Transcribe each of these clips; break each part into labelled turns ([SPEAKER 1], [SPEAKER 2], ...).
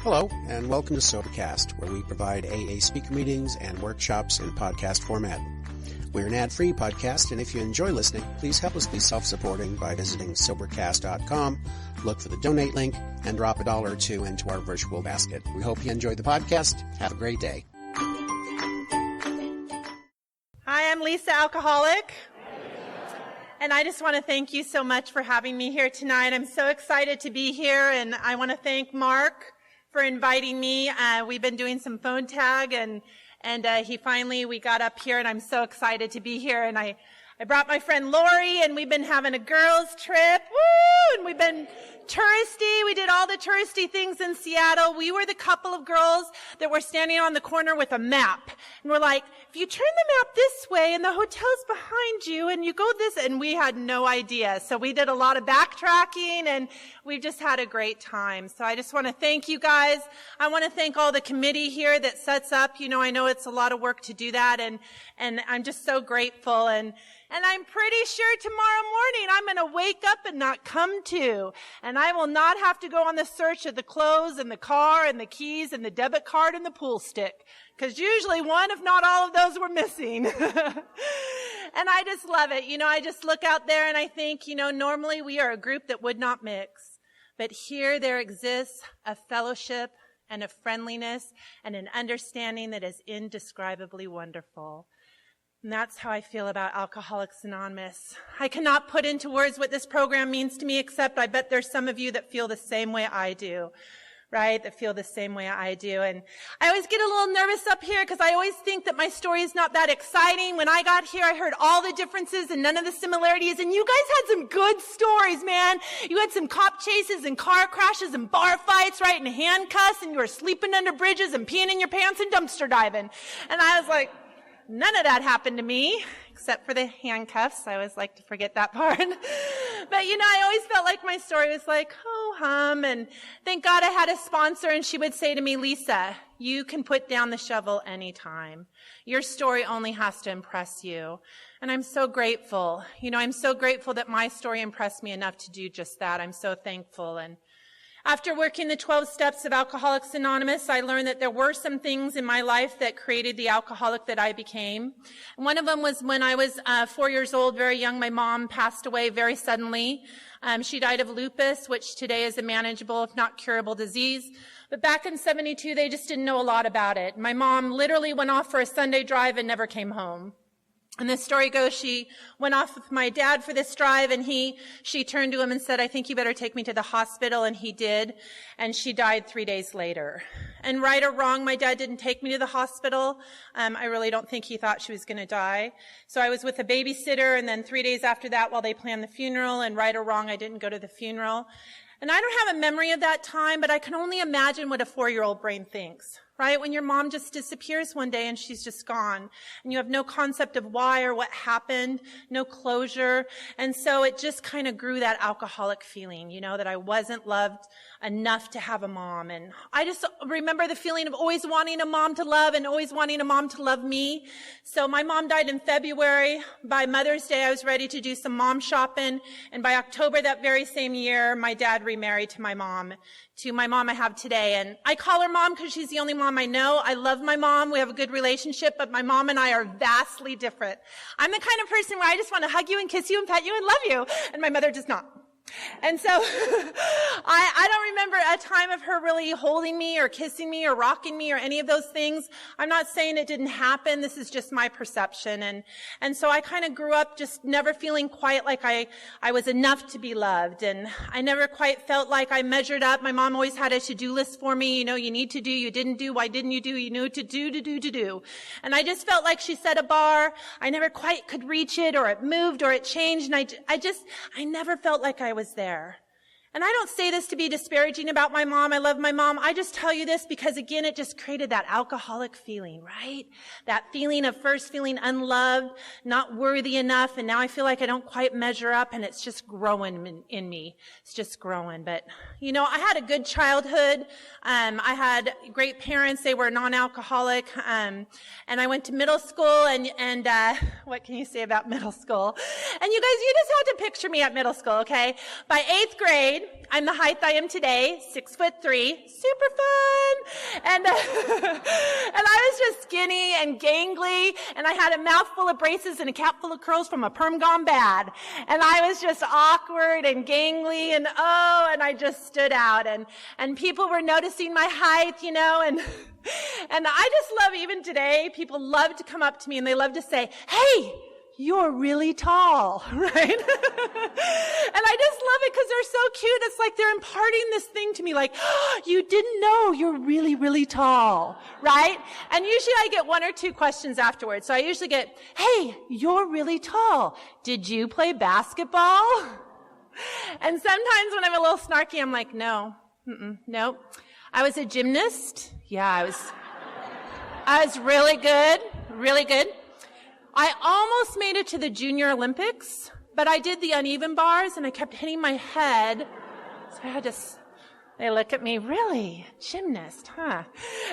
[SPEAKER 1] Hello, and welcome to Sobercast, where we provide AA speaker meetings and workshops in podcast format. We're an ad-free podcast, and if you enjoy listening, please help us be self-supporting by visiting Sobercast.com, look for the donate link, and drop $1 or $2 into our virtual basket. We hope you enjoy the podcast. Have a great day.
[SPEAKER 2] Hi, I'm Lisa, alcoholic. And I just want to thank you so much for having me here tonight. I'm so excited to be here, and I want to thank Mark for inviting me. We've been doing some phone tag, and we got up here, and I'm so excited to be here. And I brought my friend Lori, and we've been having a girls' trip. Woo! And we've been touristy. We did all the touristy things in Seattle. We were the couple of girls that were standing on the corner with a map. And we're like, if you turn the map this way and the hotel's behind you and you go this, and we had no idea. So we did a lot of backtracking, and we just had a great time. So I just want to thank you guys. I want to thank all the committee here that sets up. You know, I know it's a lot of work to do that, and I'm just so grateful. And I'm pretty sure tomorrow morning I'm going to wake up and not come to. And I will not have to go on the search of the clothes and the car and the keys and the debit card and the pool stick. Because usually one, if not all of those, were missing. And I just love it. You know, I just look out there and I think, you know, normally we are a group that would not mix. But here there exists a fellowship and a friendliness and an understanding that is indescribably wonderful. And that's how I feel about Alcoholics Anonymous. I cannot put into words what this program means to me, except I bet there's some of you that feel the same way I do, right? That feel the same way I do. And I always get a little nervous up here because I always think that my story is not that exciting. When I got here, I heard all the differences and none of the similarities. And you guys had some good stories, man. You had some cop chases and car crashes and bar fights, right? And handcuffs, and you were sleeping under bridges and peeing in your pants and dumpster diving. And I was like, none of that happened to me, except for the handcuffs. I always like to forget that part. But, you know, I always felt like my story was like, oh, hum. And thank God I had a sponsor, and she would say to me, Lisa, you can put down the shovel anytime. Your story only has to impress you. And I'm so grateful. You know, I'm so grateful that my story impressed me enough to do just that. I'm so thankful. And after working the 12 steps of Alcoholics Anonymous, I learned that there were some things in my life that created the alcoholic that I became. And one of them was when I was 4 years old, very young, my mom passed away very suddenly. She died of lupus, which today is a manageable, if not curable, disease. But back in 72, they just didn't know a lot about it. My mom literally went off for a Sunday drive and never came home. And the story goes, she went off with my dad for this drive, and she turned to him and said, I think you better take me to the hospital, and he did, and she died 3 days later. And right or wrong, my dad didn't take me to the hospital. I really don't think he thought she was going to die. So I was with a babysitter, and then 3 days after that, while they planned the funeral, and right or wrong, I didn't go to the funeral. And I don't have a memory of that time, but I can only imagine what a 4-year-old brain thinks. Right? When your mom just disappears one day and she's just gone, and you have no concept of why or what happened, no closure. And so it just kind of grew that alcoholic feeling, you know, that I wasn't loved enough to have a mom. And I just remember the feeling of always wanting a mom to love and always wanting a mom to love me. So my mom died in February. By Mother's Day, I was ready to do some mom shopping. And by October that very same year, my dad remarried to my mom I have today. And I call her mom because she's the only mom I know. I love my mom. We have a good relationship, but my mom and I are vastly different. I'm the kind of person where I just want to hug you and kiss you and pet you and love you. And my mother does not. And so I don't remember a time of her really holding me or kissing me or rocking me or any of those things. I'm not saying it didn't happen. This is just my perception. And so I kind of grew up just never feeling quite like I was enough to be loved. And I never quite felt like I measured up. My mom always had a to-do list for me. You know, you need to do, you didn't do, why didn't you do, you knew to do. And I just felt like she set a bar. I never quite could reach it, or it moved, or it changed. And I never felt like I was there. And I don't say this to be disparaging about my mom. I love my mom. I just tell you this because, again, it just created that alcoholic feeling, right? That feeling of first feeling unloved, not worthy enough, and now I feel like I don't quite measure up, and it's just growing in me. It's just growing. But, you know, I had a good childhood. I had great parents. They were non-alcoholic. And I went to middle school, and what can you say about middle school? And you guys, you just have to picture me at middle school, okay? By 8th grade, I'm the height I am today, 6'3", super fun. And, and I was just skinny and gangly, and I had a mouthful of braces and a cap full of curls from a perm gone bad. And I was just awkward and gangly, and I just stood out. And people were noticing my height, and I just love, even today, people love to come up to me and they love to say, hey, you're really tall, right? And I just love it because they're so cute. It's like they're imparting this thing to me, like, oh, you didn't know you're really, really tall, right? And usually I get one or two questions afterwards. So I usually get, hey, you're really tall. Did you play basketball? And sometimes when I'm a little snarky, I'm like, no. I was a gymnast. Yeah, I was really good, really good. I almost made it to the Junior Olympics, but I did the uneven bars and I kept hitting my head. So I had to, they look at me, really? Gymnast, huh?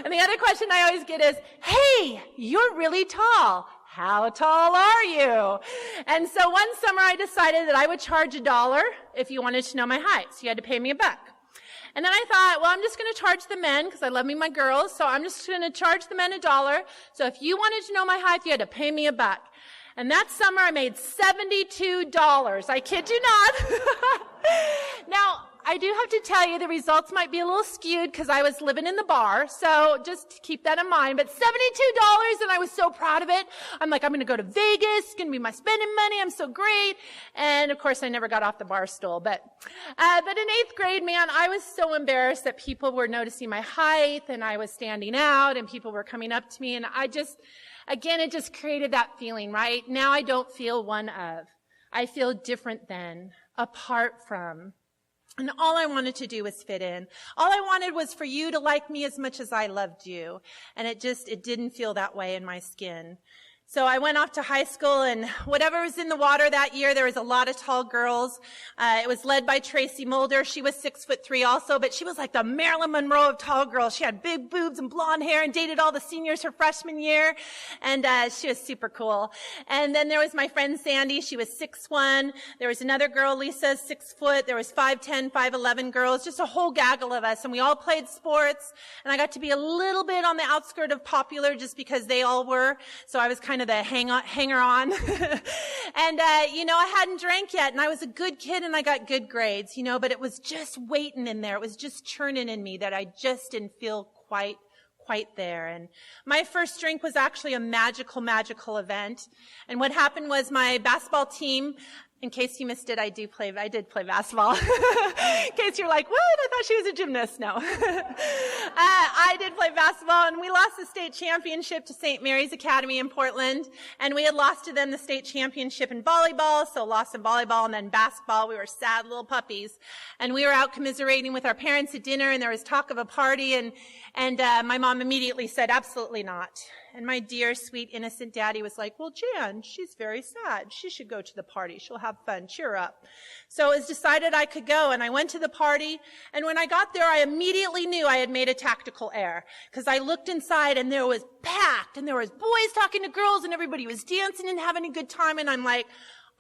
[SPEAKER 2] And the other question I always get is, hey, you're really tall. How tall are you? And so one summer I decided that I would charge $1 if you wanted to know my height. So you had to pay me $1. And then I thought, well, I'm just going to charge the men because I love me my girls. So I'm just going to charge the men $1. So if you wanted to know my height, you had to pay me $1. And that summer I made $72. I kid you not. Now, I do have to tell you the results might be a little skewed because I was living in the bar. So just keep that in mind. But $72, and I was so proud of it. I'm like, I'm going to go to Vegas. It's going to be my spending money. I'm so great. And of course, I never got off the bar stool. But in 8th grade, man, I was so embarrassed that people were noticing my height and I was standing out and people were coming up to me. And again, it just created that feeling, right? Now I don't feel one of. I feel different than, apart from. And all I wanted to do was fit in. All I wanted was for you to like me as much as I loved you. And it didn't feel that way in my skin. So I went off to high school, and whatever was in the water that year, there was a lot of tall girls. It was led by Tracy Mulder. She was 6'3" also, but she was like the Marilyn Monroe of tall girls. She had big boobs and blonde hair and dated all the seniors her freshman year. And she was super cool. And then there was my friend Sandy. She was 6'1". There was another girl, Lisa, 6 foot. There was 5'10", 5'11" girls, just a whole gaggle of us. And we all played sports. And I got to be a little bit on the outskirt of popular just because they all were. So I was kind of the hanger on. And, I hadn't drank yet, and I was a good kid, and I got good grades, but it was just waiting in there. It was just churning in me that I just didn't feel quite there. And my first drink was actually a magical event. And what happened was my basketball team, in case you missed it, I did play basketball. In case you're like, what? I thought she was a gymnast. No. I did play basketball, and we lost the state championship to St. Mary's Academy in Portland. And we had lost to them the state championship in volleyball, so lost in volleyball, and then basketball. We were sad little puppies. And we were out commiserating with our parents at dinner, and there was talk of a party, and my mom immediately said, absolutely not. And my dear, sweet, innocent daddy was like, well, Jan, she's very sad. She should go to the party. She'll have fun. Cheer up. So it was decided I could go, and I went to the party. And when I got there, I immediately knew I had made a tactical error, because I looked inside, and there was packed, and there was boys talking to girls, and everybody was dancing and having a good time. And I'm like,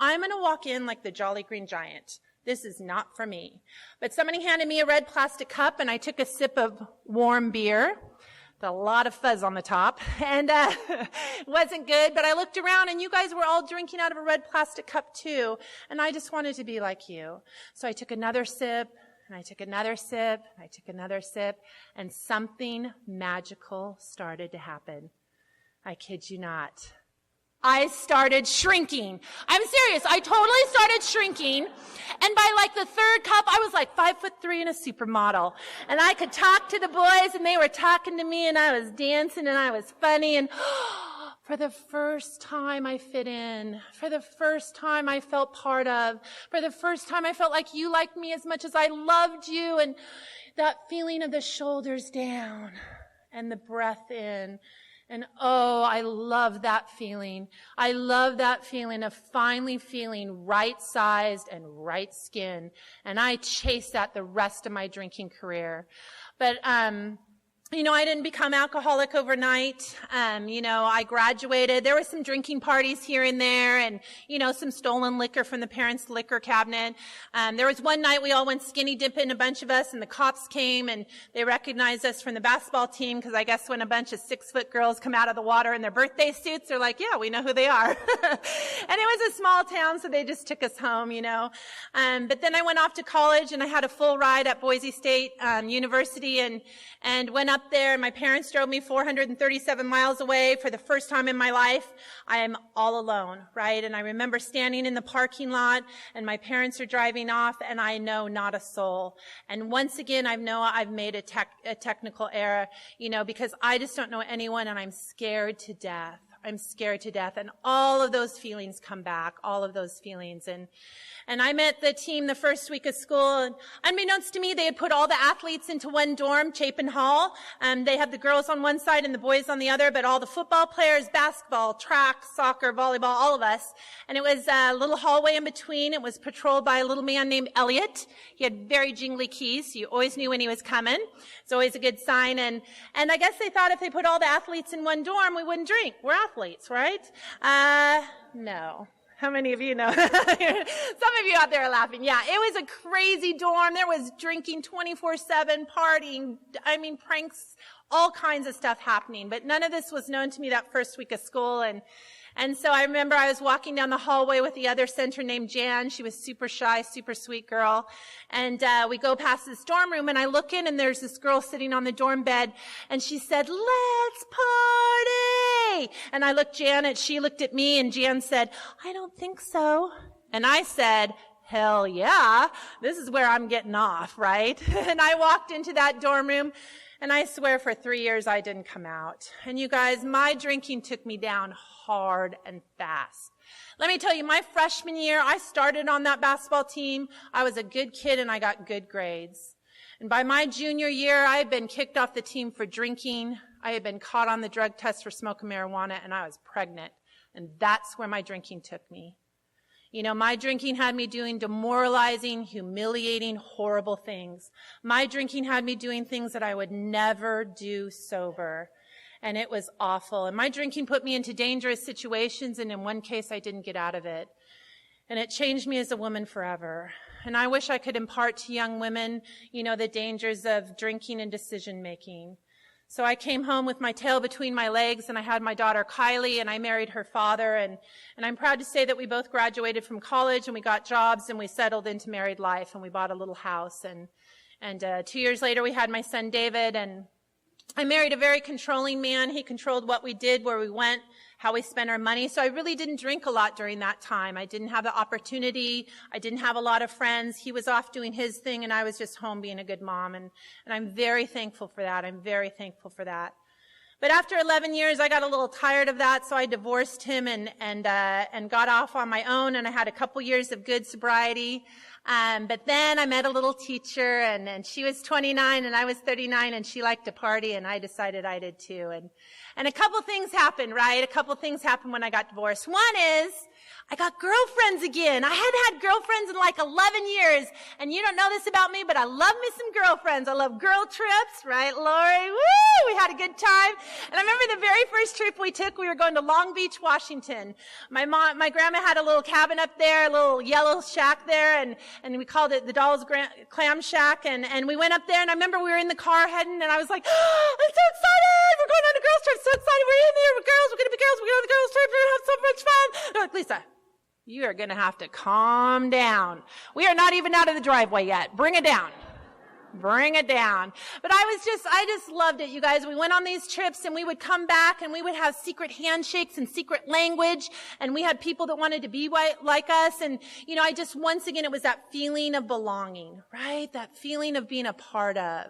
[SPEAKER 2] I'm going to walk in like the Jolly Green Giant. This is not for me. But somebody handed me a red plastic cup, and I took a sip of warm beer. A lot of fuzz on the top, and it wasn't good, but I looked around, and you guys were all drinking out of a red plastic cup too, and I just wanted to be like you. So I took another sip, and I took another sip, and I took another sip, and something magical started to happen. I kid you not. I started shrinking. I'm serious. I totally started shrinking. And by like the third cup, I was like 5'3" and a supermodel. And I could talk to the boys, and they were talking to me, and I was dancing, and I was funny. And for the first time, I fit in. For the first time, I felt part of. For the first time, I felt like you liked me as much as I loved you. And that feeling of the shoulders down and the breath in. And oh, I love that feeling. I love that feeling of finally feeling right-sized and right skin. And I chased that the rest of my drinking career. But I didn't become alcoholic overnight. I graduated. There were some drinking parties here and there and, some stolen liquor from the parents' liquor cabinet. There was one night we all went skinny dipping, a bunch of us, and the cops came and they recognized us from the basketball team because I guess when a bunch of 6-foot girls come out of the water in their birthday suits, they're like, yeah, we know who they are. And it was a small town, so they just took us home, But then I went off to college and I had a full ride at Boise State University and went up there. My parents drove me 437 miles away for the first time in my life. I am all alone, right? And I remember standing in the parking lot and my parents are driving off and I know not a soul. And once again, I know I've made a technical error, because I just don't know anyone and I'm scared to death. I'm scared to death. And all of those feelings come back, all of those feelings. And I met the team the first week of school, and unbeknownst to me, they had put all the athletes into one dorm, Chapin Hall. They had the girls on one side and the boys on the other, but all the football players, basketball, track, soccer, volleyball, all of us. And it was a little hallway in between. It was patrolled by a little man named Elliot. He had very jingly keys, so you always knew when he was coming. It's always a good sign. And I guess they thought if they put all the athletes in one dorm, we wouldn't drink. We're athletes, right? No. How many of you know? Some of you out there are laughing. Yeah, it was a crazy dorm. There was drinking 24/7, partying, pranks, all kinds of stuff happening. But none of this was known to me that first week of school. And so I remember I was walking down the hallway with the other center named Jan. She was super shy, super sweet girl. And we go past this dorm room and I look in and there's this girl sitting on the dorm bed and she said, "Let's party." And I looked Janet, she looked at me and Jan said, "I don't think so." And I said, "Hell yeah, this is where I'm getting off," right? And I walked into that dorm room. And I swear for 3 years I didn't come out. And you guys, my drinking took me down hard and fast. Let me tell you, my freshman year, I started on that basketball team. I was a good kid and I got good grades. And by my junior year, I had been kicked off the team for drinking. I had been caught on the drug test for smoking marijuana and I was pregnant. And that's where my drinking took me. My drinking had me doing demoralizing, humiliating, horrible things. My drinking had me doing things that I would never do sober. And it was awful. And my drinking put me into dangerous situations, and in one case, I didn't get out of it. And it changed me as a woman forever. And I wish I could impart to young women, the dangers of drinking and decision-making. So I came home with my tail between my legs and I had my daughter Kylie and I married her father and I'm proud to say that we both graduated from college and we got jobs and we settled into married life and we bought a little house and 2 years later we had my son David and I married a very controlling man. He controlled what we did, where we went, how we spent our money. So I really didn't drink a lot during that time. I didn't have the opportunity. I didn't have a lot of friends. He was off doing his thing and I was just home being a good mom. And I'm very thankful for that. I'm very thankful for that. But after 11 years, I got a little tired of that, so I divorced him and got off on my own, and I had a couple years of good sobriety. But then I met a little teacher, and she was 29, and I was 39, and she liked to party, and I decided I did too. And a couple things happened, right? A couple things happened when I got divorced. One is, I got girlfriends again. I hadn't had girlfriends in like 11 years. And you don't know this about me, but I love me some girlfriends. I love girl trips, right, Lori? Woo! We had a good time. And I remember the very first trip we took, we were going to Long Beach, Washington. My grandma had a little cabin up there, a little yellow shack there, and we called it the Doll's Clam Shack. And we went up there, and I remember we were in the car heading, and I was like, oh, I'm so excited! We're going on a girls trip. So excited. We're in there with girls. We're going to be girls. We're going on the girls trip. We're going to have so much fun. They're like, Lisa, you are going to have to calm down. We are not even out of the driveway yet. Bring it down. Bring it down. But I just loved it, you guys. We went on these trips and we would come back and we would have secret handshakes and secret language. And we had people that wanted to be like us. And, once again, it was that feeling of belonging, right? That feeling of being a part of.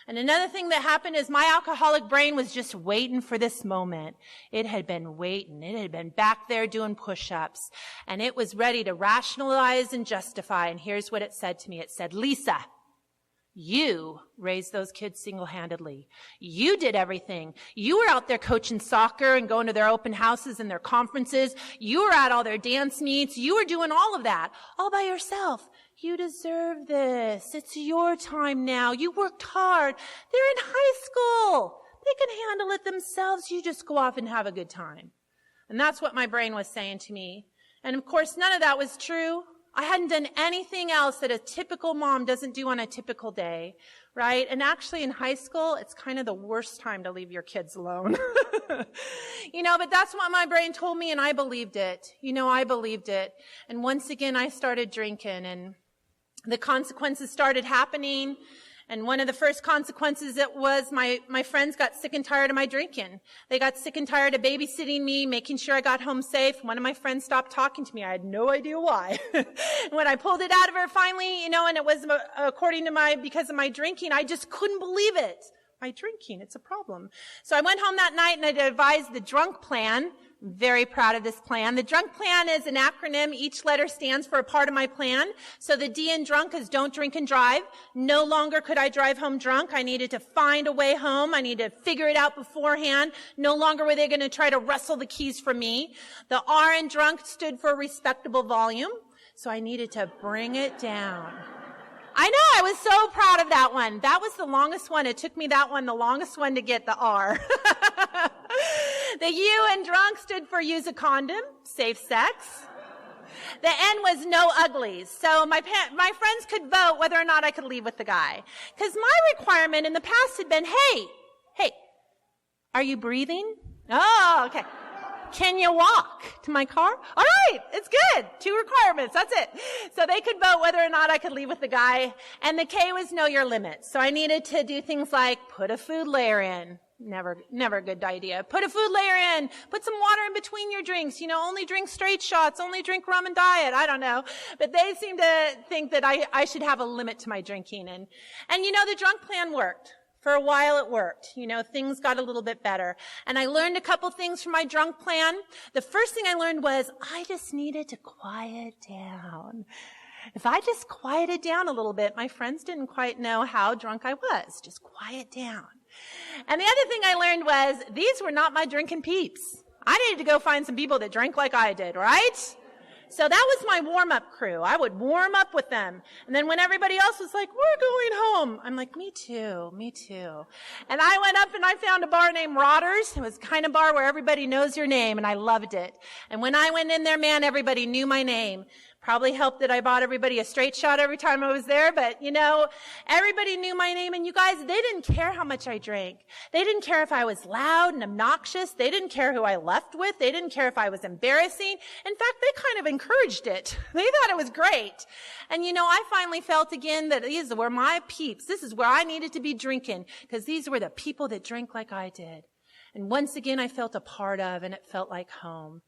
[SPEAKER 2] And another thing that happened is my alcoholic brain was just waiting for this moment. It had been waiting. It had been back there doing push-ups. And it was ready to rationalize and justify. And here's what it said to me. It said, Lisa, You raised those kids single-handedly. You did everything. You were out there coaching soccer and going to their open houses and their conferences. You were at all their dance meets. You were doing all of that all by yourself. You deserve this. It's your time now. You worked hard. They're in high school. They can handle it themselves. You just go off and have a good time. And that's what my brain was saying to me. And of course, none of that was true. I hadn't done anything else that a typical mom doesn't do on a typical day, right? And actually in high school, it's kind of the worst time to leave your kids alone. But that's what my brain told me, and I believed it. I believed it. And once again, I started drinking, and the consequences started happening. And one of the first consequences it was my friends got sick and tired of my drinking. They got sick and tired of babysitting me, making sure I got home safe. One of my friends stopped talking to me. I had no idea why. When I pulled it out of her finally, and it was because of my drinking, I just couldn't believe it. My drinking, it's a problem. So I went home that night and I devised the drunk plan. Very proud of this plan. The drunk plan is an acronym. Each letter stands for a part of my plan. So the D in drunk is don't drink and drive. No longer could I drive home drunk. I needed to find a way home. I needed to figure it out beforehand. No longer were they going to try to wrestle the keys from me. The R in drunk stood for respectable volume. So I needed to bring it down. I know, I was so proud of that one. That was the longest one. It took me the longest one to get the R. The U in drunk stood for use a condom, safe sex. The N was no uglies. So my friends could vote whether or not I could leave with the guy. Because my requirement in the past had been, hey, are you breathing? Oh, okay. Can you walk to my car? All right, it's good. 2 requirements, that's it. So they could vote whether or not I could leave with the guy. And the K was know your limits. So I needed to do things like put a food layer in. Never a good idea. Put a food layer in. Put some water in between your drinks. Only drink straight shots. Only drink rum and diet. I don't know. But they seem to think that I should have a limit to my drinking. And the drunk plan worked. For a while it worked. Things got a little bit better. And I learned a couple things from my drunk plan. The first thing I learned was I just needed to quiet down. If I just quieted down a little bit, my friends didn't quite know how drunk I was. Just quiet down. And the other thing I learned was these were not my drinking peeps. I needed to go find some people that drank like I did, right? So that was my warm-up crew. I would warm up with them. And then when everybody else was like, we're going home, I'm like, me too. And I went up and I found a bar named Rotters. It was the kind of bar where everybody knows your name, and I loved it. And when I went in there, man, everybody knew my name. Probably helped that I bought everybody a straight shot every time I was there, but everybody knew my name, and you guys, they didn't care how much I drank. They didn't care if I was loud and obnoxious. They didn't care who I left with. They didn't care if I was embarrassing. In fact, they kind of encouraged it. They thought it was great. And I finally felt again that these were my peeps. This is where I needed to be drinking, because these were the people that drank like I did. And once again, I felt a part of, and it felt like home.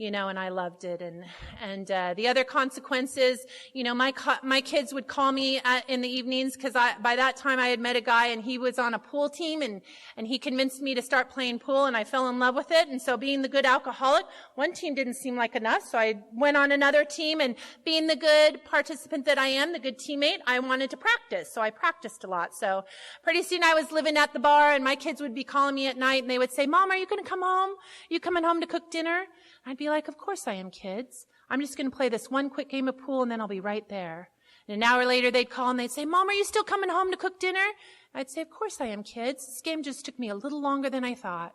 [SPEAKER 2] And I loved it. And the other consequences, my kids would call me in the evenings because by that time I had met a guy and he was on a pool team and he convinced me to start playing pool, and I fell in love with it. And so being the good alcoholic, one team didn't seem like enough. So I went on another team, and being the good participant that I am, the good teammate, I wanted to practice. So I practiced a lot. So pretty soon I was living at the bar, and my kids would be calling me at night and they would say, Mom, are you going to come home? You coming home to cook dinner? I'd be like, of course I am, kids. I'm just going to play this one quick game of pool, and then I'll be right there. And an hour later, they'd call, and they'd say, Mom, are you still coming home to cook dinner? I'd say, of course I am, kids. This game just took me a little longer than I thought.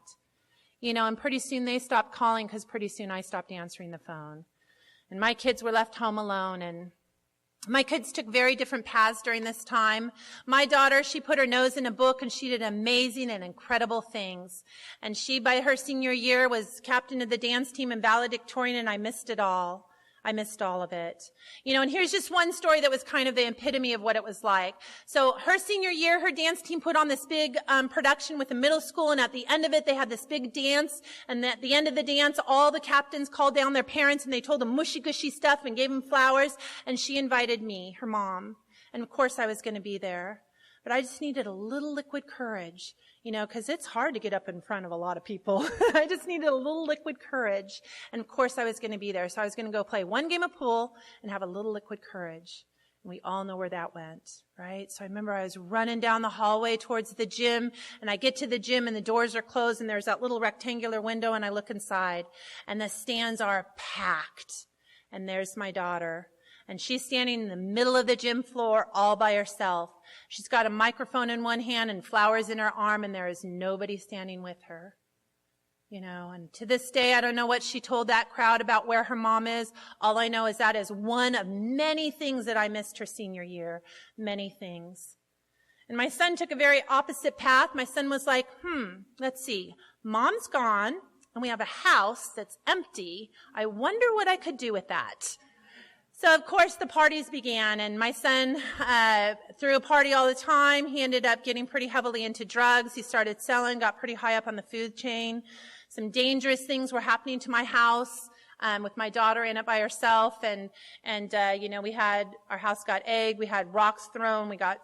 [SPEAKER 2] And pretty soon they stopped calling because pretty soon I stopped answering the phone. And my kids were left home alone, and my kids took very different paths during this time. My daughter, she put her nose in a book, and she did amazing and incredible things. And she, by her senior year, was captain of the dance team and valedictorian, and I missed it all. I missed all of it. And here's just one story that was kind of the epitome of what it was like. So her senior year, her dance team put on this big production with the middle school, and at the end of it, they had this big dance. And at the end of the dance, all the captains called down their parents, and they told them mushy-gushy stuff and gave them flowers. And she invited me, her mom. And of course, I was going to be there. But I just needed a little liquid courage. Because it's hard to get up in front of a lot of people. I just needed a little liquid courage. And of course I was going to be there. So I was going to go play one game of pool and have a little liquid courage. We all know where that went, right? So I remember I was running down the hallway towards the gym, and I get to the gym and the doors are closed and there's that little rectangular window, and I look inside and the stands are packed. And there's my daughter. And she's standing in the middle of the gym floor all by herself. She's got a microphone in one hand and flowers in her arm, and there is nobody standing with her. And to this day, I don't know what she told that crowd about where her mom is. All I know is that is one of many things that I missed her senior year. Many things. And my son took a very opposite path. My son was like, let's see. Mom's gone, and we have a house that's empty. I wonder what I could do with that. So, of course, the parties began, and my son threw a party all the time. He ended up getting pretty heavily into drugs. He started selling, got pretty high up on the food chain. Some dangerous things were happening to my house with my daughter in it by herself, and we had, our house got egged, we had rocks thrown, we got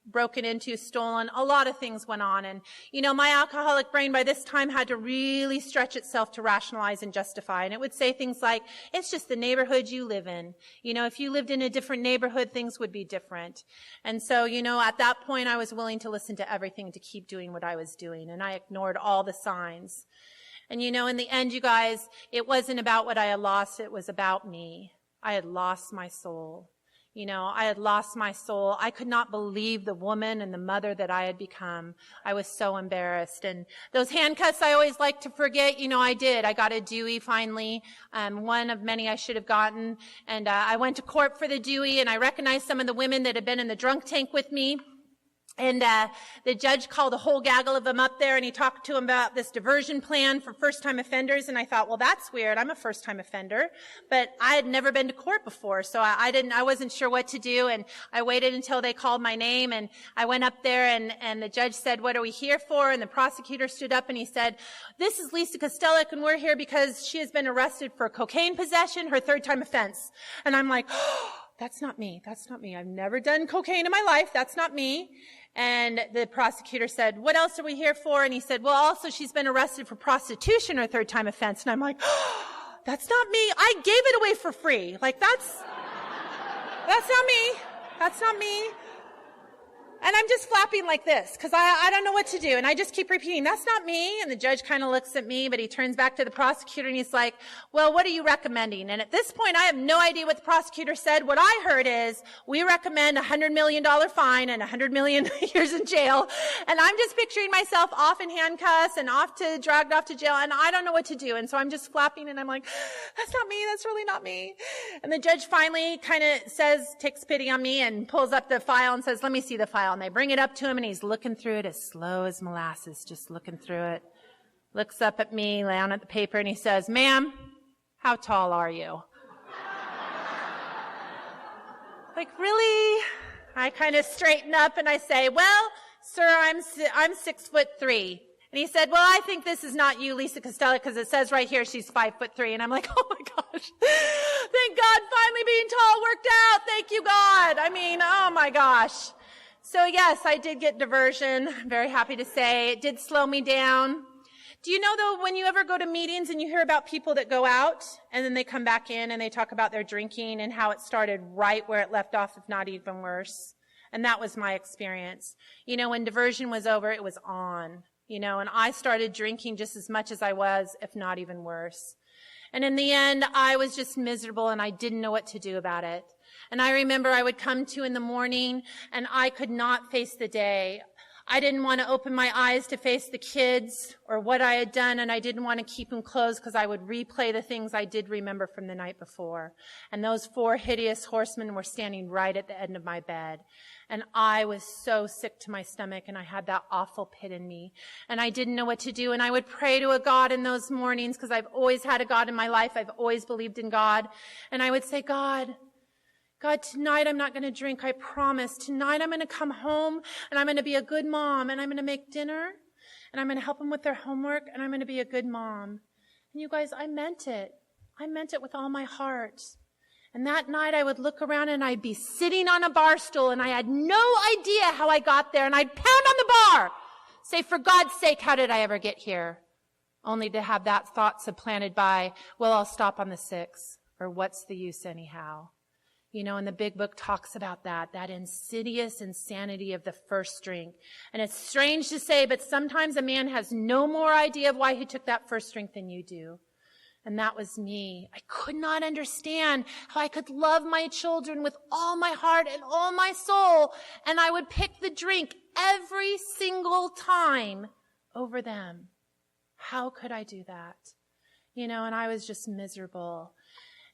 [SPEAKER 2] broken into, stolen, a lot of things went on. And, my alcoholic brain by this time had to really stretch itself to rationalize and justify. And it would say things like, it's just the neighborhood you live in. If you lived in a different neighborhood, things would be different. And so, at that point, I was willing to listen to everything to keep doing what I was doing. And I ignored all the signs. And, in the end, you guys, it wasn't about what I had lost. It was about me. I had lost my soul. I had lost my soul. I could not believe the woman and the mother that I had become. I was so embarrassed. And those handcuffs I always like to forget, I did. I got a Dewey finally, one of many I should have gotten. And I went to court for the Dewey, and I recognized some of the women that had been in the drunk tank with me. And the judge called a whole gaggle of them up there, and he talked to them about this diversion plan for first-time offenders. And I thought, well, that's weird. I'm a first-time offender, but I had never been to court before, so I wasn't sure what to do. And I waited until they called my name, and I went up there, and the judge said, "What are we here for?" And the prosecutor stood up and he said, "This is Lisa Kostelic, and we're here because she has been arrested for cocaine possession, her third-time offense." And I'm like, oh, that's not me. That's not me. I've never done cocaine in my life. That's not me. And the prosecutor said, "What else are we here for?" And he said, "Well, also she's been arrested for prostitution, her third-time offense." And I'm like, oh, that's not me. I gave it away for free. Like, that's not me. That's not me. And I'm just flapping like this because I don't know what to do. And I just keep repeating, "That's not me." And the judge kind of looks at me, but he turns back to the prosecutor and he's like, "Well, what are you recommending?" And at this point, I have no idea what the prosecutor said. What I heard is, "We recommend a $100 million fine and 100 million years in jail." And I'm just picturing myself off in handcuffs and dragged off to jail. And I don't know what to do. And so I'm just flapping and I'm like, that's not me. That's really not me. And the judge finally kind of takes pity on me and pulls up the file and says, "Let me see the file." And they bring it up to him, and he's looking through it as slow as molasses, just looking through it. Looks up at me, down at the paper, and he says, "Ma'am, how tall are you?" Like, really? I kind of straighten up and I say, "Well, sir, I'm 6'3". And he said, "Well, I think this is not you, Lisa Kostelic, because it says right here she's 5'3". And I'm like, oh my gosh, thank God, finally being tall worked out. Thank you, God. I mean, oh my gosh. So yes, I did get diversion. I'm very happy to say it did slow me down. Do you know though, when you ever go to meetings and you hear about people that go out and then they come back in and they talk about their drinking and how it started right where it left off, if not even worse? And that was my experience. When diversion was over, it was on, and I started drinking just as much as I was, if not even worse. And in the end, I was just miserable and I didn't know what to do about it. And I remember I would come to in the morning and I could not face the day. I didn't want to open my eyes to face the kids or what I had done, and I didn't want to keep them closed because I would replay the things I did remember from the night before. And those 4 hideous horsemen were standing right at the end of my bed. And I was so sick to my stomach, and I had that awful pit in me. And I didn't know what to do, and I would pray to a God in those mornings because I've always had a God in my life. I've always believed in God. And I would say, God, tonight I'm not going to drink. I promise. Tonight I'm going to come home and I'm going to be a good mom, and I'm going to make dinner and I'm going to help them with their homework, and I'm going to be a good mom. And you guys, I meant it. I meant it with all my heart. And that night I would look around and I'd be sitting on a bar stool and I had no idea how I got there, and I'd pound on the bar, say, "For God's sake, how did I ever get here?" Only to have that thought supplanted by, "Well, I'll stop on the 6, or what's the use anyhow?" And the big book talks about that insidious insanity of the first drink. And it's strange to say, but sometimes a man has no more idea of why he took that first drink than you do. And that was me. I could not understand how I could love my children with all my heart and all my soul, and I would pick the drink every single time over them. How could I do that? And I was just miserable.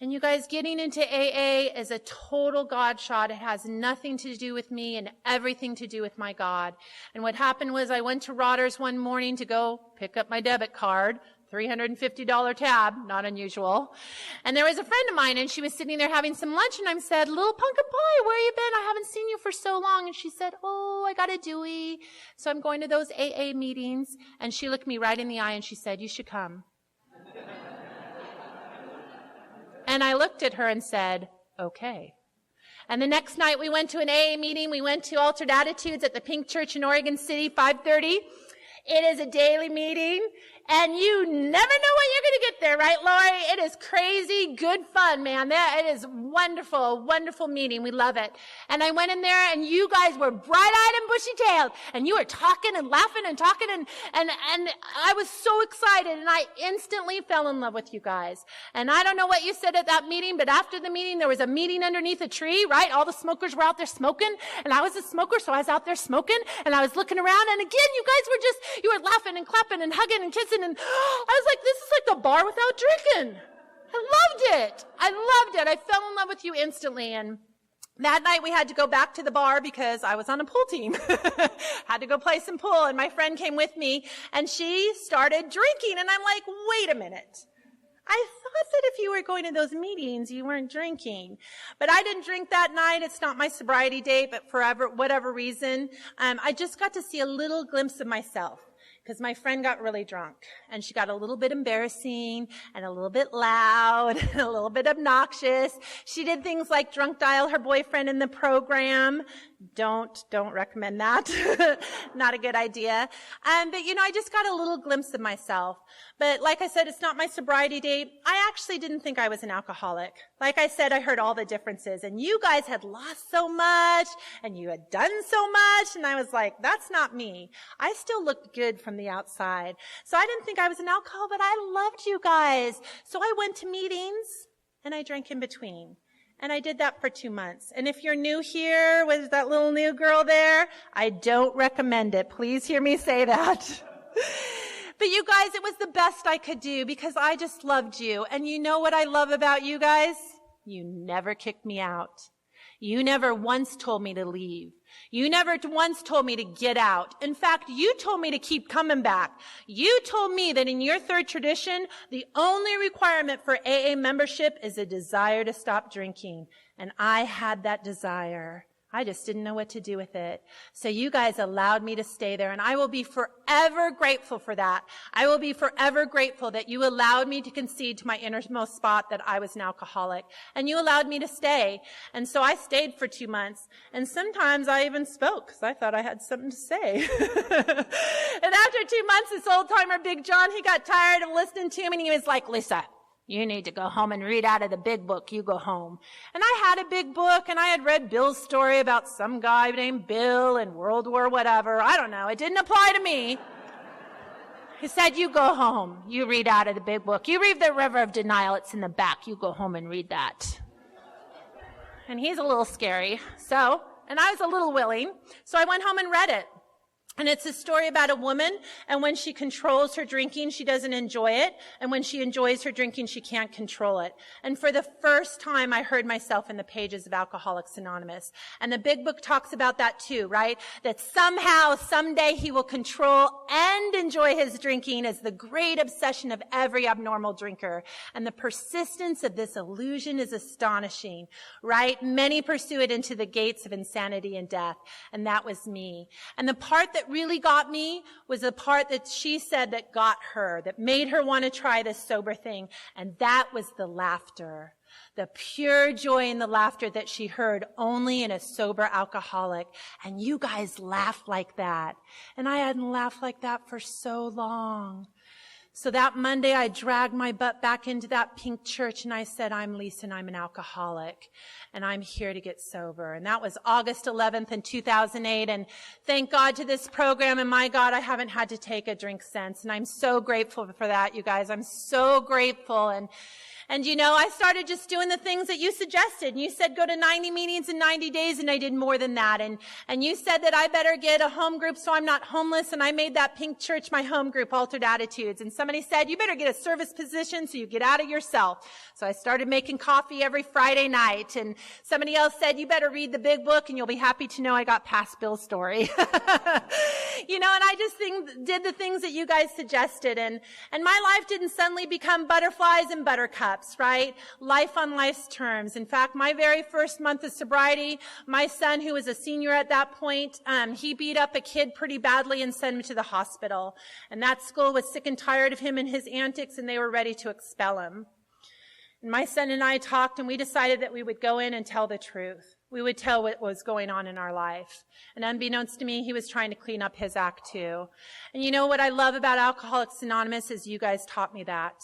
[SPEAKER 2] And you guys, getting into AA is a total God shot. It has nothing to do with me and everything to do with my God. And what happened was I went to Rotters one morning to go pick up my debit card, $350 tab, not unusual. And there was a friend of mine, and she was sitting there having some lunch, and I said, "Little pumpkin pie, where you been? I haven't seen you for so long." And she said, "Oh, I got a Dewey, so I'm going to those AA meetings." And she looked me right in the eye, and she said, "You should come." And I looked at her and said, "Okay." And the next night we went to an AA meeting. We went to Altered Attitudes at the Pink Church in Oregon City, 5:30. It is a daily meeting, and you never know when you're going to get there, right, Lori? It is crazy, good fun, man. It is wonderful, a wonderful meeting. We love it. And I went in there, and you guys were bright-eyed and bushy-tailed, and you were talking and laughing and talking, and I was so excited, and I instantly fell in love with you guys. And I don't know what you said at that meeting, but after the meeting, there was a meeting underneath a tree, right? All the smokers were out there smoking, and I was a smoker, so I was out there smoking, and I was looking around, and again, you guys were you were laughing and clapping and hugging and kissing, and I was like, this is like the bar without drinking. I loved it. I fell in love with you instantly. And that night we had to go back to the bar because I was on a pool team. Had to go play some pool, and my friend came with me, and she started drinking, and I'm like, wait a minute. I thought that if you were going to those meetings, you weren't drinking. But I didn't drink that night. It's not my sobriety date, but for whatever reason, I just got to see a little glimpse of myself. Because my friend got really drunk, and she got a little bit embarrassing, and a little bit loud, and a little bit obnoxious. She did things like drunk dial her boyfriend in the program. Don't recommend that. Not a good idea. But I just got a little glimpse of myself. But like I said, it's not my sobriety date. I actually didn't think I was an alcoholic. Like I said, I heard all the differences, and you guys had lost so much, and you had done so much, and I was like, that's not me. I still looked good from the outside. So I didn't think I was an alcoholic, but I loved you guys. So I went to meetings, and I drank in between. And I did that for 2 months. And if you're new here with that little new girl there, I don't recommend it. Please hear me say that. But you guys, it was the best I could do because I just loved you. And you know what I love about you guys? You never kicked me out. You never once told me to leave. You never once told me to get out. In fact, you told me to keep coming back. You told me that in your third tradition, the only requirement for AA membership is a desire to stop drinking. And I had that desire. I just didn't know what to do with it. So you guys allowed me to stay there, and I will be forever grateful for that. I will be forever grateful that you allowed me to concede to my innermost spot that I was an alcoholic, and you allowed me to stay. And so I stayed for 2 months, and sometimes I even spoke because I thought I had something to say. And after 2 months, this old-timer Big John, he got tired of listening to me, and he was like, "Lisa, you need to go home and read out of the big book. You go home." And I had a big book, and I had read Bill's story about some guy named Bill in World War whatever. I don't know. It didn't apply to me. He said, "You go home. You read out of the big book. You read the River of Denial. It's in the back. You go home and read that." And he's a little scary. And I was a little willing. So I went home and read it. And it's a story about a woman, and when she controls her drinking, she doesn't enjoy it. And when she enjoys her drinking, she can't control it. And for the first time, I heard myself in the pages of Alcoholics Anonymous. And the big book talks about that too, right? That somehow, someday, he will control and enjoy his drinking as the great obsession of every abnormal drinker. And the persistence of this illusion is astonishing, right? Many pursue it into the gates of insanity and death. And that was me. And the part that really got me was the part that she said that got her, that made her want to try this sober thing. And that was the laughter. The pure joy in the laughter that she heard only in a sober alcoholic. And you guys laughed like that. And I hadn't laughed like that for so long. So that Monday, I dragged my butt back into that pink church and I said, I'm Lisa and I'm an alcoholic and I'm here to get sober. And that was August 11th in 2008. And thank God to this program. And my God, I haven't had to take a drink since. And I'm so grateful for that, you guys. I'm so grateful. And you know, I started just doing the things that you suggested. And you said go to 90 meetings in 90 days, and I did more than that. And you said that I better get a home group so I'm not homeless, and I made that pink church my home group, Altered Attitudes. And somebody said, you better get a service position so you get out of yourself. So I started making coffee every Friday night. And somebody else said, you better read the big book, and you'll be happy to know I got past Bill's story. You know, and I just did the things that you guys suggested. And my life didn't suddenly become butterflies and buttercups, right? Life on life's terms. In fact, my very first month of sobriety, my son, who was a senior at that point, he beat up a kid pretty badly and sent him to the hospital. And that school was sick and tired of him and his antics, and they were ready to expel him. And my son and I talked, and we decided that we would go in and tell the truth. We would tell what was going on in our life. And unbeknownst to me, he was trying to clean up his act too. And you know what I love about Alcoholics Anonymous is you guys taught me that.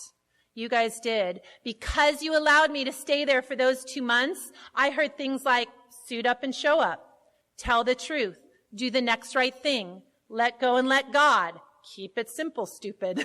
[SPEAKER 2] You guys did. Because you allowed me to stay there for those 2 months, I heard things like suit up and show up, tell the truth, do the next right thing, let go and let God. Keep it simple, stupid.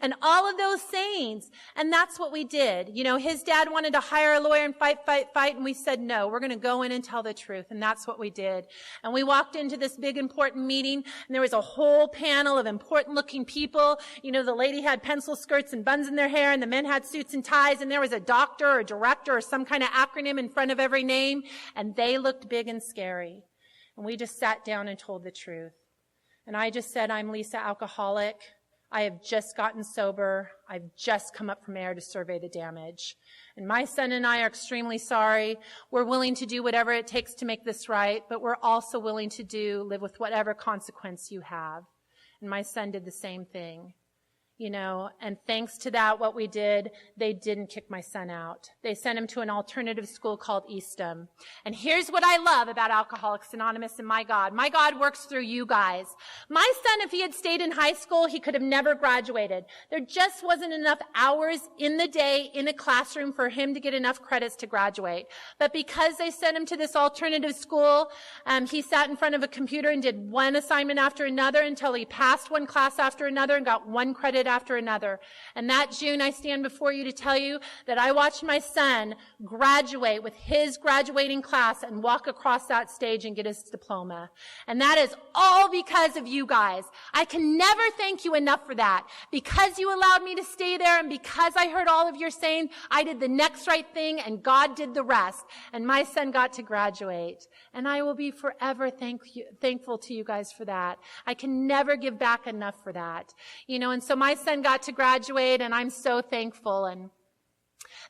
[SPEAKER 2] And all of those sayings. And that's what we did. You know, his dad wanted to hire a lawyer and fight. And we said, no, we're going to go in and tell the truth. And that's what we did. And we walked into this big important meeting, and there was a whole panel of important looking people. You know, the lady had pencil skirts and buns in their hair, and the men had suits and ties, and there was a doctor or director or some kind of acronym in front of every name. And they looked big and scary. And we just sat down and told the truth. And I just said, I'm Lisa, alcoholic. I have just gotten sober. I've just come up from air to survey the damage. And my son and I are extremely sorry. We're willing to do whatever it takes to make this right, but we're also willing to live with whatever consequence you have. And my son did the same thing. You know, and thanks to that, what we did, they didn't kick my son out. They sent him to an alternative school called Eastham. And here's what I love about Alcoholics Anonymous and my God works through you guys. My son, if he had stayed in high school, he could have never graduated. There just wasn't enough hours in the day in a classroom for him to get enough credits to graduate. But because they sent him to this alternative school, he sat in front of a computer and did one assignment after another until he passed one class after another and got one credit after another. And that June, I stand before you to tell you that I watched my son graduate with his graduating class and walk across that stage and get his diploma. And that is all because of you guys. I can never thank you enough for that. Because you allowed me to stay there, and because I heard all of your saying, I did the next right thing and God did the rest. And my son got to graduate. And I will be forever thankful to you guys for that. I can never give back enough for that. You know, and so my son got to graduate, and I'm so thankful. And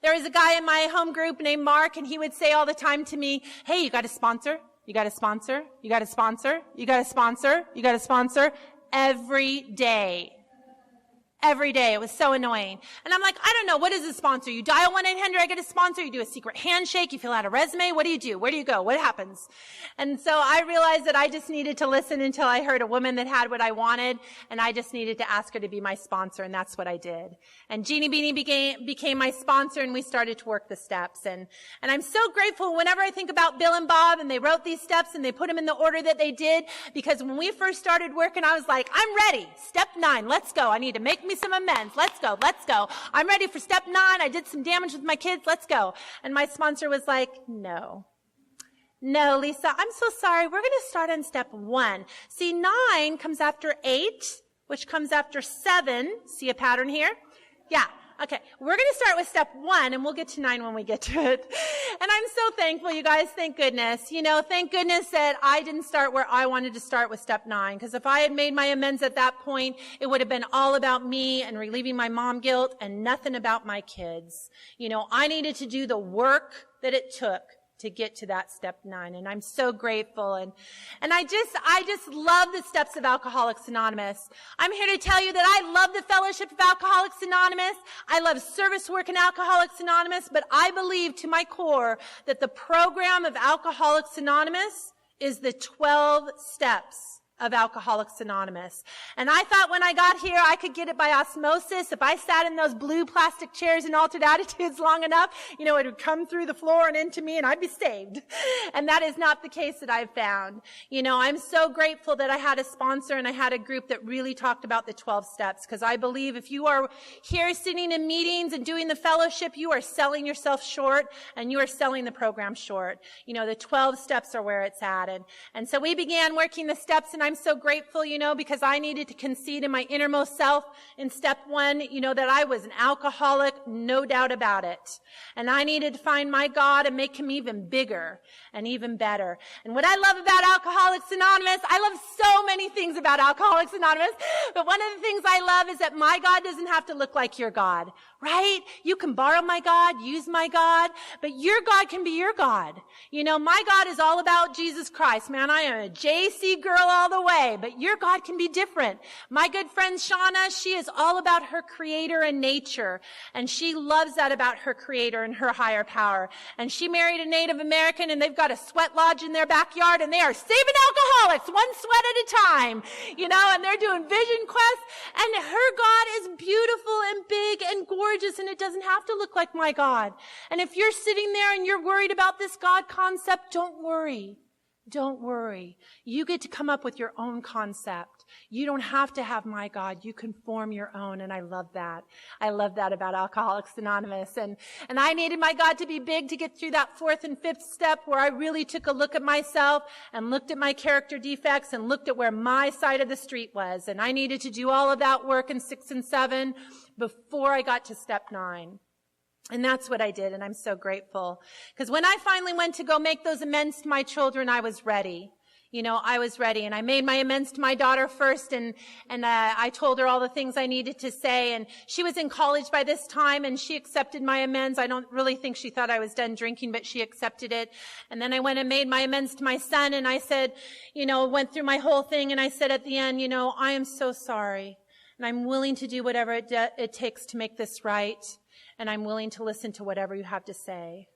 [SPEAKER 2] there was a guy in my home group named Mark, and he would say all the time to me, hey, you got a sponsor? You got a sponsor? You got a sponsor? You got a sponsor? You got a sponsor? Every day. Every day. It was so annoying. And I'm like, I don't know. What is a sponsor? You dial 1-800, I get a sponsor. You do a secret handshake. You fill out a resume. What do you do? Where do you go? What happens? And so I realized that I just needed to listen until I heard a woman that had what I wanted. And I just needed to ask her to be my sponsor. And that's what I did. And Jeannie Beanie became my sponsor, and we started to work the steps. And I'm so grateful whenever I think about Bill and Bob, and they wrote these steps and they put them in the order that they did, because when we first started working, I was like, I'm ready. Step 9. Let's go. I need to make me some amends. Let's go. Let's go. I'm ready for step 9. I did some damage with my kids. Let's go. And my sponsor was like, no, Lisa, I'm so sorry. We're going to start on step 1. See, 9 comes after 8, which comes after 7. See a pattern here? Yeah. Okay, we're going to start with step 1, and we'll get to 9 when we get to it. And I'm so thankful, you guys. Thank goodness. You know, thank goodness that I didn't start where I wanted to start with step 9, because if I had made my amends at that point, it would have been all about me and relieving my mom guilt and nothing about my kids. You know, I needed to do the work that it took to get to that step 9. And I'm so grateful. And I just love the steps of Alcoholics Anonymous. I'm here to tell you that I love the fellowship of Alcoholics Anonymous. I love service work in Alcoholics Anonymous, but I believe to my core that the program of Alcoholics Anonymous is the 12 steps of Alcoholics Anonymous. And I thought when I got here, I could get it by osmosis. If I sat in those blue plastic chairs in Altered Attitudes long enough, it would come through the floor and into me and I'd be saved. And that is not the case that I've found. I'm so grateful that I had a sponsor and I had a group that really talked about the 12 steps, because I believe if you are here sitting in meetings and doing the fellowship, you are selling yourself short and you are selling the program short. The 12 steps are where it's at. And so we began working the steps, and I'm so grateful, because I needed to concede in my innermost self in step 1, that I was an alcoholic, no doubt about it. And I needed to find my God and make him even bigger and even better. And what I love about Alcoholics Anonymous, I love so many things about Alcoholics Anonymous, but one of the things I love is that my God doesn't have to look like your God, right? You can borrow my God, use my God, but your God can be your God. My God is all about Jesus Christ. Man, I am a JC girl all the way, but your God can be different. My good friend Shauna, she is all about her creator and nature, and she loves that about her creator and her higher power. And she married a Native American, and they've got a sweat lodge in their backyard, and they are saving alcoholics one sweat at a time, and they're doing vision quests, and her God is beautiful and big and gorgeous, and it doesn't have to look like my God. And if you're sitting there and you're worried about this God concept, don't worry. Don't worry. You get to come up with your own concept. You don't have to have my God. You can form your own, and I love that. I love that about Alcoholics Anonymous. And I needed my God to be big to get through that 4th and 5th step, where I really took a look at myself and looked at my character defects and looked at where my side of the street was. And I needed to do all of that work in 6 and 7 before I got to step 9. And that's what I did, and I'm so grateful. Because when I finally went to go make those amends to my children, I was ready. I was ready, and I made my amends to my daughter first, and I told her all the things I needed to say, and she was in college by this time, and she accepted my amends. I don't really think she thought I was done drinking, but she accepted it. And then I went and made my amends to my son, and I said, went through my whole thing, and I said at the end, I am so sorry, and I'm willing to do whatever it takes to make this right. And I'm willing to listen to whatever you have to say.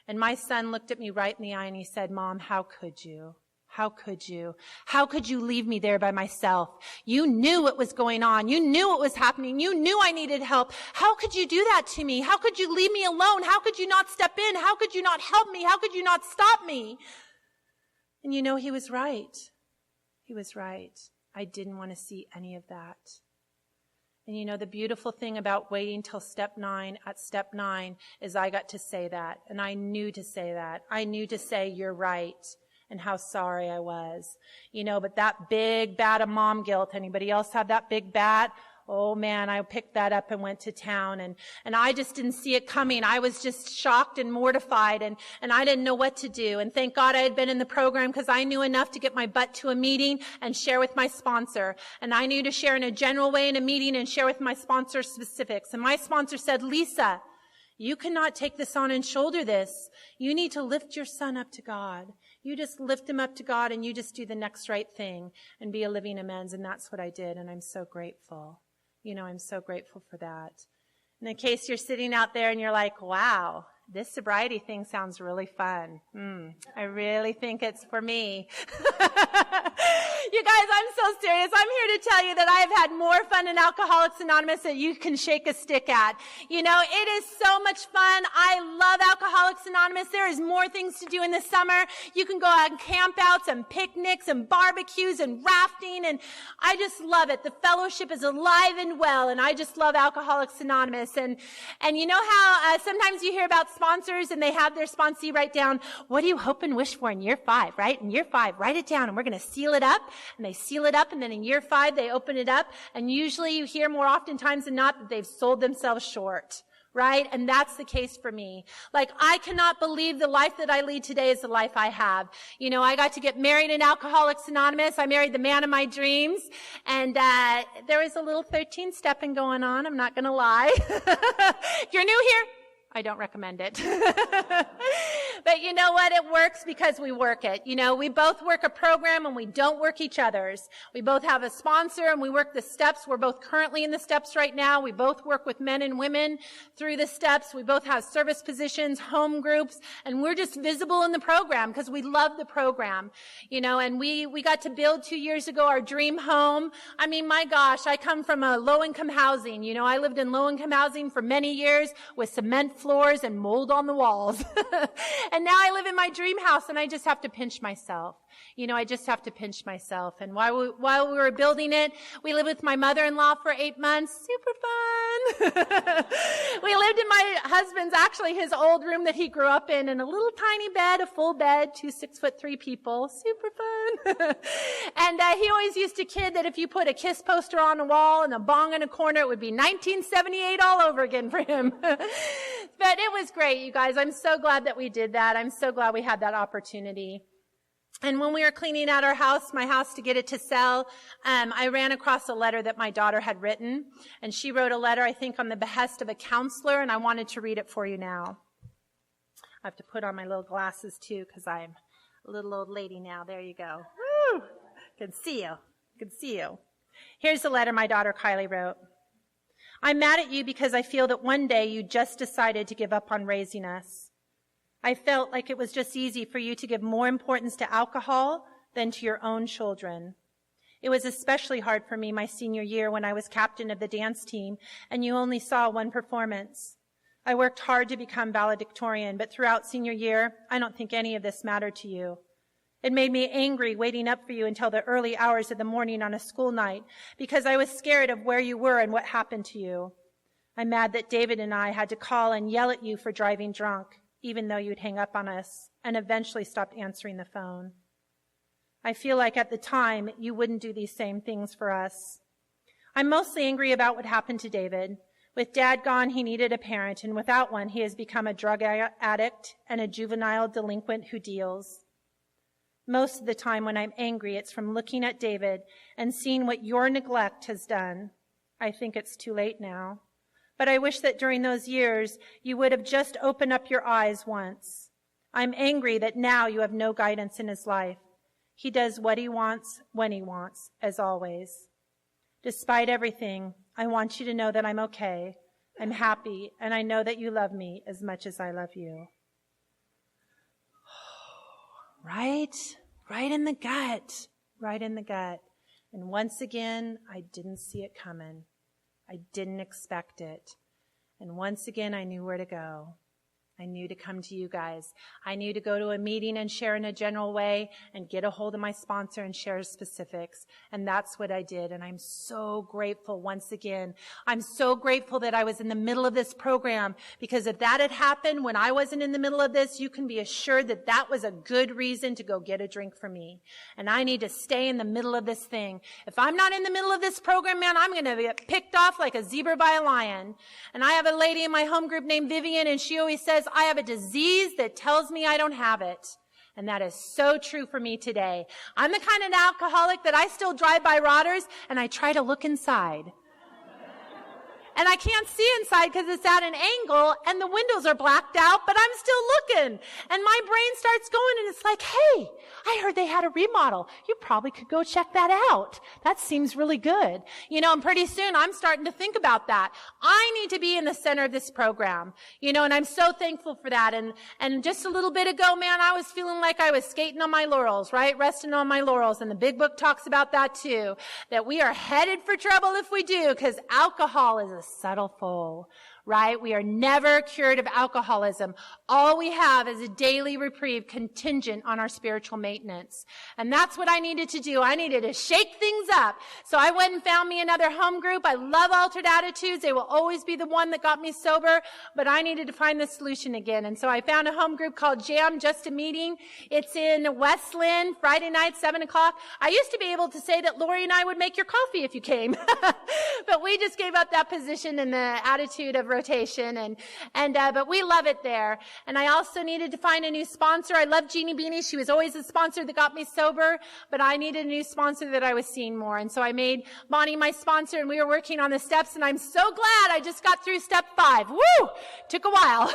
[SPEAKER 2] And my son looked at me right in the eye and he said, Mom, how could you? How could you? How could you leave me there by myself? You knew what was going on. You knew what was happening. You knew I needed help. How could you do that to me? How could you leave me alone? How could you not step in? How could you not help me? How could you not stop me? And he was right. He was right. I didn't want to see any of that. And the beautiful thing about waiting till step 9 is I got to say that. And I knew to say that. I knew to say, you're right, and how sorry I was. But that big bat of mom guilt, anybody else have that big bat? Oh man, I picked that up and went to town, and I just didn't see it coming. I was just shocked and mortified, and I didn't know what to do. And thank God I had been in the program, because I knew enough to get my butt to a meeting and share with my sponsor. And I knew to share in a general way in a meeting and share with my sponsor specifics. And my sponsor said, Lisa, you cannot take this on and shoulder this. You need to lift your son up to God. You just lift him up to God, and you just do the next right thing and be a living amends. And that's what I did, and I'm so grateful. I'm so grateful for that. And in case you're sitting out there and you're like, wow, this sobriety thing sounds really fun. I really think it's for me. You guys, I'm so serious. I'm here to tell you that I have had more fun in Alcoholics Anonymous than you can shake a stick at. It is so much fun. I love Alcoholics Anonymous. There is more things to do in the summer. You can go on campouts and picnics and barbecues and rafting, and I just love it. The fellowship is alive and well, and I just love Alcoholics Anonymous. And you know how sometimes you hear about sponsors and they have their sponsee write down, what do you hope and wish for in year 5, right? In year 5, write it down, and we're going to seal it up. And they seal it up, and then in year 5, they open it up. And usually you hear more oftentimes than not that they've sold themselves short, right? And that's the case for me. I cannot believe the life that I lead today is the life I have. I got to get married in Alcoholics Anonymous. I married the man of my dreams. And there was a little 13-stepping going on. I'm not going to lie. If you're new here, I don't recommend it. But you know what? It works because we work it. You know, we both work a program and we don't work each other's. We both have a sponsor and we work the steps. We're both currently in the steps right now. We both work with men and women through the steps. We both have service positions, home groups, and we're just visible in the program because we love the program. You know, and we got to build 2 years ago our dream home. I mean, my gosh, I come from a low-income housing. You know, I lived in low-income housing for many years with cement floors and mold on the walls. And now I live in my dream house and I just have to pinch myself. You know, I just have to pinch myself. And while we were building it, we lived with my mother-in-law for 8 months. Super fun. We lived in my husband's, actually his old room that he grew up in a little tiny bed, a full bed, 2 6'3" people. Super fun. And he always used to kid that if you put a Kiss poster on a wall and a bong in a corner, it would be 1978 all over again for him. But it was great, you guys. I'm so glad that we did that. I'm so glad we had that opportunity. And when we were cleaning out my house to get it to sell, I ran across a letter that my daughter had written. And she wrote a letter, I think, on the behest of a counselor, and I wanted to read it for you now. I have to put on my little glasses, too, because I'm a little old lady now. There you go. Woo! Good to see you. Good to see you. Here's the letter my daughter Kylie wrote. I'm mad at you because I feel that one day you just decided to give up on raising us. I felt like it was just easy for you to give more importance to alcohol than to your own children. It was especially hard for me my senior year when I was captain of the dance team and you only saw one performance. I worked hard to become valedictorian, but throughout senior year, I don't think any of this mattered to you. It made me angry waiting up for you until the early hours of the morning on a school night because I was scared of where you were and what happened to you. I'm mad that David and I had to call and yell at you for driving drunk, even though you'd hang up on us and eventually stopped answering the phone. I feel like at the time you wouldn't do these same things for us. I'm mostly angry about what happened to David. With Dad gone, he needed a parent, and without one, he has become a drug addict and a juvenile delinquent who deals. Most of the time when I'm angry, it's from looking at David and seeing what your neglect has done. I think it's too late now. But I wish that during those years, you would have just opened up your eyes once. I'm angry that now you have no guidance in his life. He does what he wants, when he wants, as always. Despite everything, I want you to know that I'm okay. I'm happy, and I know that you love me as much as I love you. Right? Right in the gut. Right in the gut. And once again, I didn't see it coming. I didn't expect it. And once again, I knew where to go. I knew to come to you guys. I knew to go to a meeting and share in a general way and get a hold of my sponsor and share specifics. And that's what I did. And I'm so grateful once again. I'm so grateful that I was in the middle of this program, because if that had happened when I wasn't in the middle of this, you can be assured that that was a good reason to go get a drink for me. And I need to stay in the middle of this thing. If I'm not in the middle of this program, man, I'm going to get picked off like a zebra by a lion. And I have a lady in my home group named Vivian, and she always says, I have a disease that tells me I don't have it. And that is so true for me today. I'm the kind of alcoholic that I still drive by Rotters and I try to look inside. And I can't see inside because it's at an angle and the windows are blacked out, but I'm still looking. And my brain starts going and it's like, hey, I heard they had a remodel. You probably could go check that out. That seems really good. You know, and pretty soon I'm starting to think about that. I need to be in the center of this program. You know, and I'm so thankful for that. And just a little bit ago, man, I was feeling like I was skating on my laurels, right? Resting on my laurels. And the big book talks about that too. That we are headed for trouble if we do, because alcohol is a subtle foe, right? We are never cured of alcoholism. All we have is a daily reprieve contingent on our spiritual maintenance. And that's what I needed to do. I needed to shake things up. So I went and found me another home group. I love Altered Attitudes. They will always be the one that got me sober, but I needed to find the solution again. And so I found a home group called Jam, Just a Meeting. It's in West Lynn, Friday night, 7 o'clock. I used to be able to say that Lori and I would make your coffee if you came, but we just gave up that position in the attitude of rotation. But we love it there. And I also needed to find a new sponsor. I love Jeannie Beanie. She was always the sponsor that got me sober, but I needed a new sponsor that I was seeing more. And so I made Bonnie my sponsor, and we were working on the steps, and I'm so glad I just got through step 5. Woo! Took a while.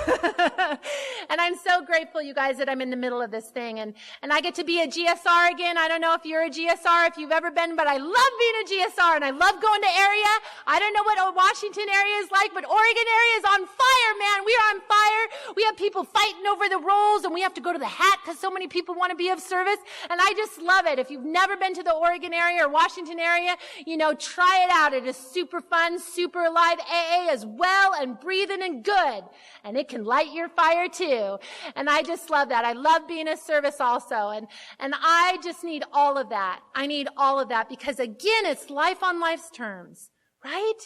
[SPEAKER 2] And I'm so grateful, you guys, that I'm in the middle of this thing. And I get to be a GSR again. I don't know if you're a GSR, if you've ever been, but I love being a GSR, and I love going to area. I don't know what Washington area is like, but Oregon area is on fire, man. We are on fire. We have people fighting over the roles, and we have to go to the hat because so many people want to be of service. And I just love it. If you've never been to the Oregon area or Washington area, try it out. It is super fun, super alive. AA is well and breathing and good. And it can light your fire too. And I just love that. I love being a service also. And I just need all of that. I need all of that because again, it's life on life's terms, right?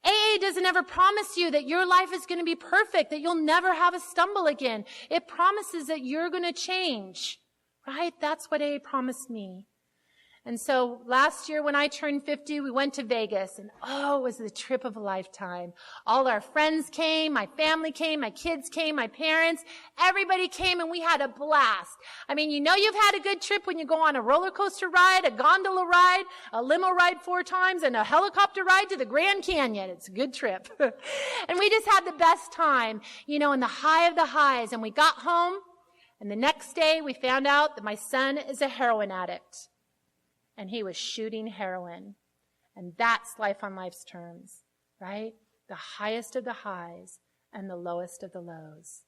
[SPEAKER 2] AA doesn't ever promise you that your life is going to be perfect, that you'll never have a stumble again. It promises that you're going to change, right? That's what AA promised me. And so last year when I turned 50, we went to Vegas, and it was the trip of a lifetime. All our friends came, my family came, my kids came, my parents, everybody came, and we had a blast. I mean, you've had a good trip when you go on a roller coaster ride, a gondola ride, a limo ride 4 times, and a helicopter ride to the Grand Canyon. It's a good trip. And we just had the best time, in the high of the highs. And we got home, and the next day we found out that my son is a heroin addict. And he was shooting heroin. And that's life on life's terms, right? The highest of the highs and the lowest of the lows.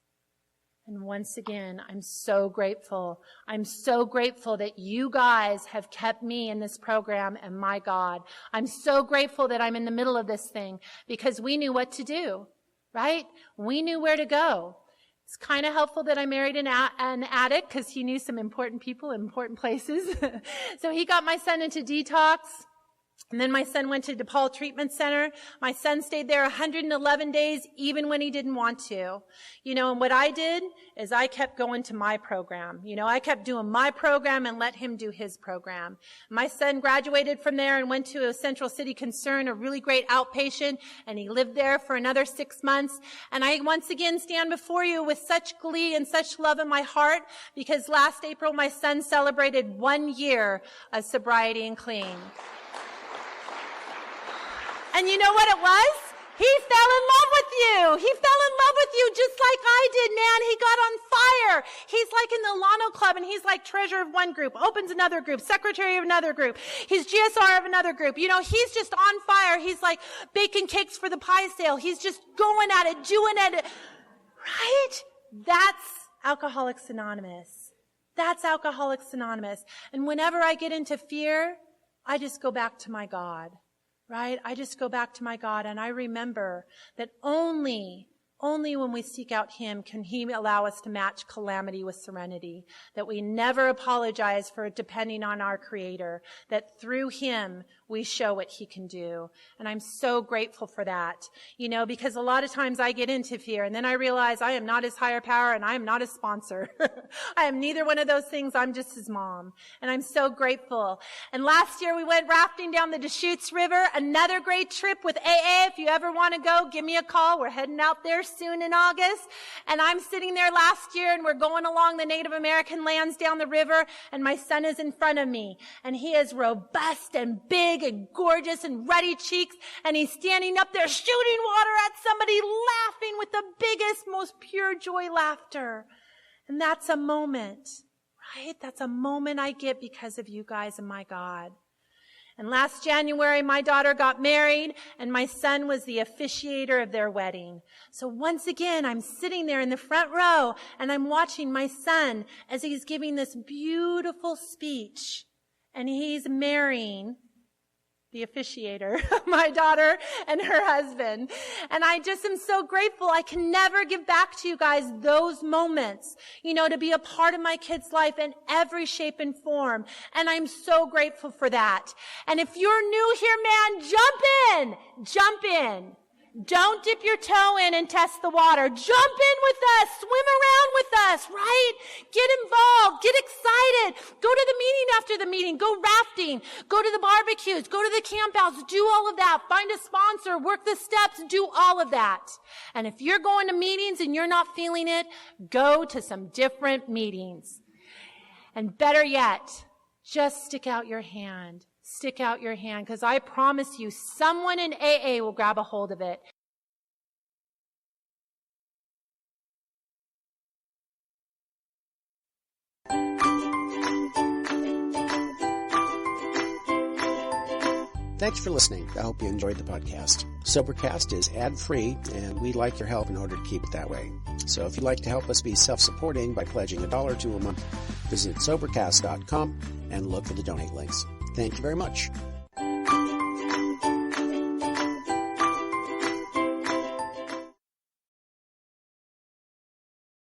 [SPEAKER 2] And once again, I'm so grateful. I'm so grateful that you guys have kept me in this program and my God. I'm so grateful that I'm in the middle of this thing because we knew what to do, right? We knew where to go. It's kind of helpful that I married an addict because he knew some important people in important places. So he got my son into detox. And then my son went to DePaul Treatment Center. My son stayed there 111 days, even when he didn't want to. And what I did is I kept going to my program. I kept doing my program and let him do his program. My son graduated from there and went to a Central City Concern, a really great outpatient, and he lived there for another 6 months. And I once again stand before you with such glee and such love in my heart because last April my son celebrated 1 year of sobriety and clean. And you know what it was? He fell in love with you. He fell in love with you just like I did, man. He got on fire. He's like in the Lano Club, and he's like treasurer of one group, opens another group, secretary of another group. He's GSR of another group. He's just on fire. He's like baking cakes for the pie sale. He's just going at it, doing it. Right? That's Alcoholics Anonymous. That's Alcoholics Anonymous. And whenever I get into fear, I just go back to my God. Right? I just go back to my God, and I remember that only when we seek out Him can He allow us to match calamity with serenity, that we never apologize for depending on our Creator, that through Him we show what He can do. And I'm so grateful for that, because a lot of times I get into fear, and then I realize I am not His higher power, and I am not His sponsor. I am neither one of those things. I'm just His mom. And I'm so grateful. And last year we went rafting down the Deschutes River, another great trip with AA. If you ever want to go, give me a call. We're heading out there soon in August. And I'm sitting there last year, and we're going along the Native American lands down the river, and my son is in front of me, and he is robust and big and gorgeous and ruddy cheeks, and he's standing up there shooting water at somebody, laughing with the biggest, most pure joy laughter. And that's a moment, right? That's a moment I get because of you guys and my God. And last January, my daughter got married, and my son was the officiator of their wedding. So once again, I'm sitting there in the front row, and I'm watching my son as he's giving this beautiful speech, and he's marrying the officiator, my daughter and her husband. And I just am so grateful. I can never give back to you guys those moments, to be a part of my kid's life in every shape and form. And I'm so grateful for that. And if you're new here, man, jump in. Don't dip your toe in and test the water. Jump in with us. Swim around with us, right? Get involved. Get it. Go to the meeting after the meeting. Go rafting. Go to the barbecues. Go to the campouts. Do all of that. Find a sponsor. Work the steps. Do all of that. And if you're going to meetings and you're not feeling it, go to some different meetings. And better yet, just stick out your hand. Stick out your hand, because I promise you, someone in AA will grab a hold of it.
[SPEAKER 1] Thanks for listening. I hope you enjoyed the podcast. Sobercast is ad-free, and we'd like your help in order to keep it that way. So if you'd like to help us be self-supporting by pledging $1 or $2 a month, visit Sobercast.com and look for the donate links. Thank you very much.